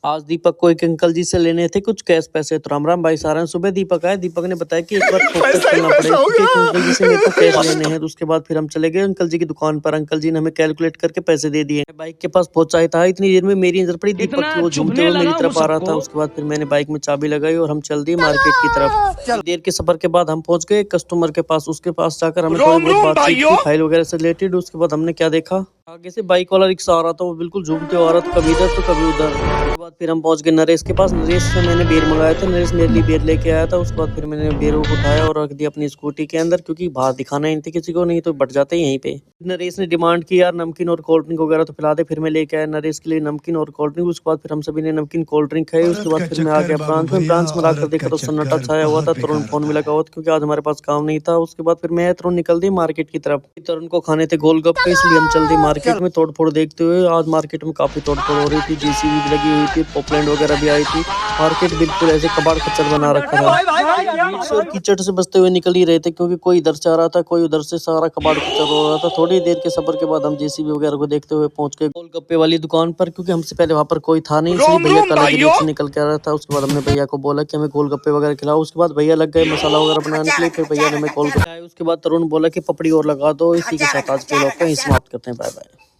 आज दीपक को एक अंकल जी से लेने थे कुछ कैश पैसे। तो राम राम भाई सारण। सुबह दीपक आए, दीपक ने बताया कि एक बार थोक तक चलना पड़ेगा क्योंकि एक अंकल जी से मेरे को कैश लेने हैं। तो उसके बाद फिर हम चले गए अंकल जी की दुकान पर। अंकल जी ने हमें कैलकुलेट करके पैसे दे दिए। बाइक के पास पहुंचाया था, इतनी देर में मेरी नजर पड़ी दीपक की, वो झूमते हुए मेरी तरफ आ रहा था। उसके बाद फिर मैंने बाइक में चाबी लगाई और हम चल दिए मार्केट की तरफ। देर के सफर के बाद हम पहुंच गए कस्टमर के पास। उसके पास जाकर हमें थोड़ी बहुत बातचीत की फाइल वगैरह से रिलेटेड। उसके बाद हमने क्या देखा, आगे से बाइक वाला रिक्शा आ रहा था, वो बिल्कुल झूमते हुए आ रहा था, कभी इधर तो कभी उधर। उसके बाद फिर हम पहुंच गए नरेश के पास। नरेश से मैंने बेर मंगाया था, नरेश मेरे लिए बेर लेके आया था। उसके बाद फिर मैंने बेर को उठाया और रख दिया अपनी स्कूटी के अंदर, क्योंकि बाहर दिखाना नहीं थी किसी को, नहीं तो बट जाते यहीं पे। नरेश ने डिमांड की यार नमकीन और कोल्ड ड्रिंक वगैरह तो पिला दे। फिर मैं लेके आया नरेश के लिए नमकीन और कोल्ड ड्रिंक। उसके बाद फिर हम सभी ने नमकीन कोल्ड ड्रिंक खाई। उसके बाद फिर मैं आ गया ब्रांच में। ब्रांच में आकर देखा तो सन्नाटा छाया हुआ था। तरुण फोन में लगा हुआ था क्योंकि आज हमारे पास काम नहीं था। उसके बाद फिर मैं तरुण निकल दी मार्केट की तरफ। तरुण को खाने थे गोलगप्पे, इसलिए हम चल दिए मार्केट में। तोड़ फोड़ देखते हुए आज मार्केट में काफी तोड़ फोड़ हो रही थी। जेसीबी भी लगी हुई थी, पॉपलैंड वगैरह भी आई थी। मार्केट बिल्कुल ऐसे कबाड़ खच्चर बना रखा था। भीड़ से और कीचड़ से बचते हुए निकल ही रहे थे, क्योंकि कोई इधर से आ रहा था, कोई उधर से। सारा कबाड़ खच्चर हो रहा था। थोड़ी देर के सफर के बाद हम जेसीबी वगैरह को देखते हुए पहुंच गए गोलगप्पे वाली दुकान पर, क्योंकि हमसे पहले वहां पर कोई था नहीं, इसलिए भैया का अलग रिएक्शन निकल के आ रहा था। उसके बाद हमने भैया को बोला कि हमें गोलगप्पे वगैरह खिलाओ। उसके बाद भैया लग गए मसाला वगैरह बनाने के लिए। फिर भैया ने हमें गोलगप्पे खिलाए। उसके बाद तरुण बोला कि पपड़ी और लगा दो। इसी के साथ आज के व्लॉग को यहीं समाप्त करते हैं। Bye bye.